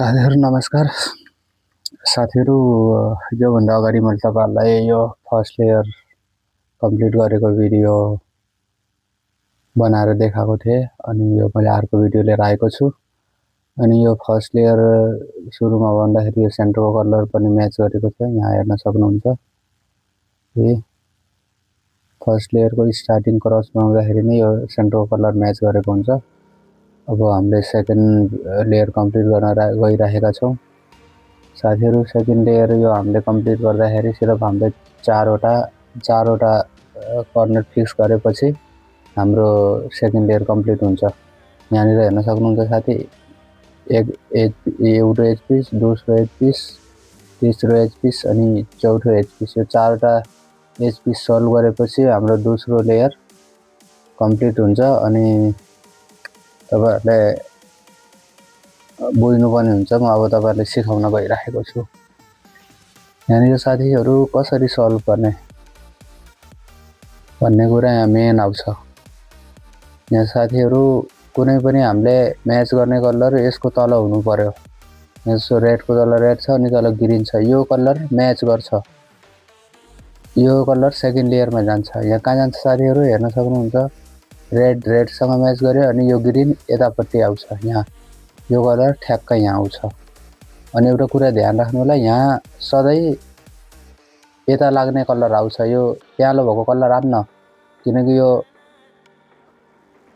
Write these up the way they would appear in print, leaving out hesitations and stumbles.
साथीहरु नमस्कार। साथीहरु योभन्दा अगाडि मैले तपाईहरुलाई यो फर्स्ट लेयर कम्प्लिट गरेको भिडियो बनाएर देखाएको थिएँ अनि यो मैले अर्को भिडियो लिएर आएको छु। अनि यो फर्स्ट लेयर सुरुमा भन्दाखेरि यो सेन्टरको कलर पनि म्याच गरेको छ, यहाँ हेर्न सक्नुहुन्छ। यो फर्स्ट लेयरको स्टार्टिङ क्रस बनाउँदाखेरि नै यो सेन्टरको कलर म्याच गरेको हुन्छ। अब हामीले सेकेन्ड लेयर कम्प्लिट गर्न गइरहेका छौं। साथीहरु सेकेन्ड लेयर यो हामीले कम्प्लिट गर्दाखेरि सिर्फ हामीले चारवटा कर्नर फिक्स गरेपछि हाम्रो सेकेन्ड लेयर कम्प्लिट हुन्छ। यहाँनिर हेर्न सक्नुहुन्छ साथी, एउटा एज पिस, दोस्रो एज पिस, तेस्रो एज पिस अनि चौथो एज पिस, यो चारवटा एज पिस सल्भ गरेपछि हाम्रो दोस्रो लेयर कम्प्लिट हुन्छ। अनि तपाईहरुले बुझ्नुपर्ने हुन्छ, म अब तपाईहरुलाई सिकाउन गइरहेको छु। यहाँनिर साथीहरु कसरी सल्भ गर्ने भन्ने कुरा यहाँ मेन आउँछ। यहाँ साथीहरु कुनै पनि हामीले म्याच गर्ने कलर यसको तल हुनु पर्यो। यसो रेडको तल रेड छ अनि तल ग्रीन छ, यो कलर म्याच गर्छ, यो कलर सेकेन्ड लेयरमा जान्छ। यहाँ कहाँ जान्छ साथीहरु हेर्न सक्नुहुन्छ, रेडसँग म्याच गर्यो अनि यो ग्रीन यतापट्टि आउँछ, यहाँ यो कलर ठ्याक्कै यहाँ आउँछ। अनि एउटा कुरा ध्यान राख्नु होला, यहाँ सधैं यता लाग्ने कलर आउँछ, यो प्यालो भएको कलर आउन्न, किनकि यो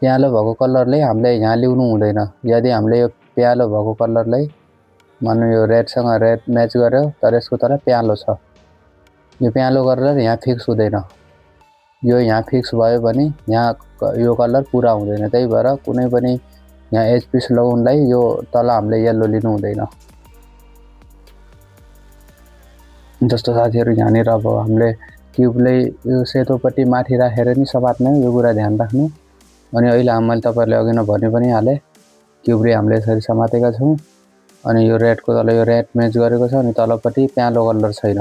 प्यालो भएको कलरले हामीले यहाँ ल्याउनु हुँदैन। यदि हामीले यो प्यालो भएको कलरलाई मान्नु यो रेडसँग रेड म्याच गर्यो तर यसको तल प्यालो छ, यो प्यालो कलर यहाँ फिक्स हुँदैन। यो यहाँ फिक्स भयो भने यहाँ यो कलर पूरा हुँदैन। त्यही भएर कुनै पनि यहाँ एज पिस लगाउनलाई यो तल हामीले येलो लिनु हुँदैन। जस्तो साथीहरु यहाँनिर अब हामीले क्युबलाई यो सेतोपट्टि माथि राखेर नि समात्ने, यो कुरा ध्यान राख्नु। अनि अहिले मैले तपाईहरुले अघि नै भनि पनि हाले, क्युबले हामीले यसरी समातेका छौं अनि यो रेडको तल यो रेड म्याच गरेको छ अनि तलपट्टि प्यालो कलर छैन।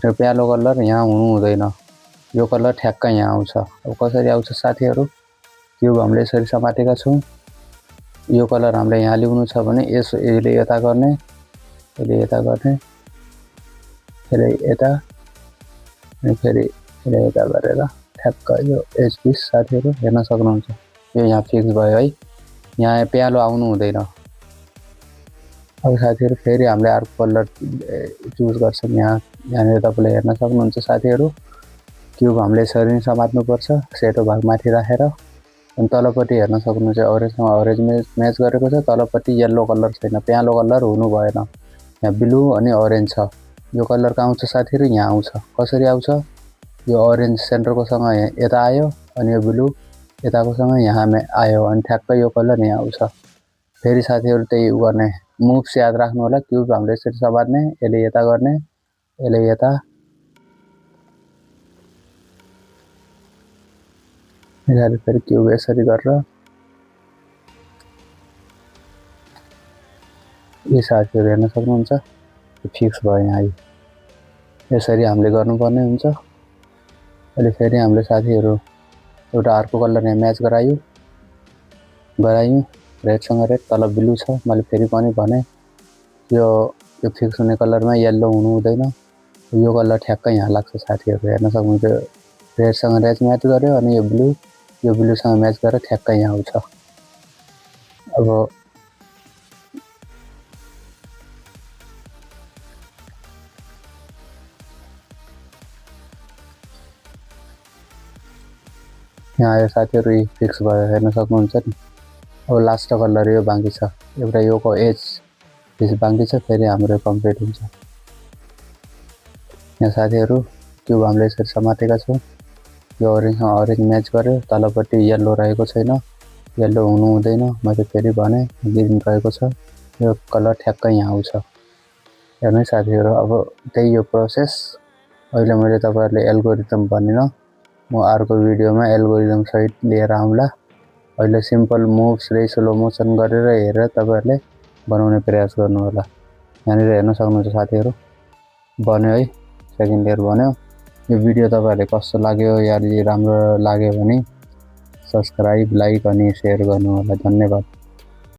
यो प्यालो कलर यहाँ हुनु हुँदैन, यो कलर ठ्याक्कै यहाँ आउँछ। अब कसरी आउँछ साथीहरु, क्युब हामीले यसरी समातेका छौं, यो कलर हामीले यहाँ ल्याउनु छ भने यसले यता गर्ने, यसले यता गर्ने, फेरि यता अनि फेरि यता गरेर ठ्याक्क यो एज पिस साथीहरु हेर्न सक्नुहुन्छ, यो यहाँ फिक्स भयो है, यहाँ प्यालो आउनु हुँदैन। अब साथीहरु फेरि हामीले अर्को कलर चुज गर्छौं। यहाँनिर तपाईले हेर्न सक्नुहुन्छ साथीहरु, क्युब हामीले यसरी नै समात्नु पर्छ सेतो भाग माथि राखेर। अनि तलपट्टि हेर्न सक्नुहुन्छ अरेन्जसँग अरेन्ज म्याच गरेको छ, तलपट्टि येलो कलर छैन, प्यालो कलर हुनु भएन। यहाँ ब्लू अनि अरेन्ज छ, यो कलर कहाँ आउँछ साथीहरु, यहाँ आउँछ। कसरी आउँछ, यो अरेन्ज सेन्टरकोसँग यता आयो अनि यो ब्लू यताकोसँग यहाँ आयो अनि ठ्याक्कै यो कलर यहाँ आउँछ। फेरि साथीहरु त्यही गर्ने मुभ्स याद राख्नु होला। क्युब हामीले यसरी समात्ने, यसले यता गर्ने, यसले यता, यसरी फेरि क्युब यसरी गरेर यो साथीहरु हेर्न सक्नुहुन्छ फिक्स भयो यहाँ। यसरी हामीले गर्नुपर्ने हुन्छ। अहिले फेरि हामीले साथीहरु एउटा अर्को कलर यहाँ म्याच गरायौं, रेडसँग रेड, तल ब्लू छ। मैले फेरि पनि भने यो फिक्स हुने कलरमा येलो हुनु हुँदैन, यो कलर ठ्याक्कै यहाँ लाग्छ साथीहरु हेर्न सक्नुहुन्छ। रेडसँग रेड म्याच गर्यो अनि यो ब्लूसँग म्याच गरेर ठ्याक्कै यहाँ आउँछ। अब यहाँ आयो साथीहरु, फिक्स भयो हेर्न सक्नुहुन्छ नि। अब लास्ट कलर यो बाँकी छ, एउटा योको एज पिस बाँकी छ, फेरि हाम्रो कम्प्लिट हुन्छ। यहाँ साथीहरु क्युब हामीले यसरी समातेका छौं, यो अरेन्जसँग अरेन्ज म्याच गर्यो, तलपट्टि येलो रहेको छैन, येलो हुनु हुँदैन। मैले फेरि भने ग्रीन रहेको छ, यो कलर ठ्याक्कै यहाँ आउँछ। हेर्नु साथीहरु, अब त्यही यो प्रोसेस अहिले मैले तपाईहरुले एल्गोरिदम भनिन, म अर्को भिडियोमा एल्गोरिदम सहित लिएर आउँला। अहिले सिम्पल मुभ्स रे स्लो मोसन गरेर हेरेर तपाईहरुले बनाउने प्रयास गर्नु होला। यहाँनिर हेर्न सक्नुहुन्छ साथीहरु, बन्यो है, सेकेन्ड लेयर बन्यो। यो भिडियो तपाईहरुले कस्तो लाग्यो, यदि राम्रो लाग्यो भने सब्स्क्राइब, लाइक अनि शेयर गर्नु होला। धन्यवाद।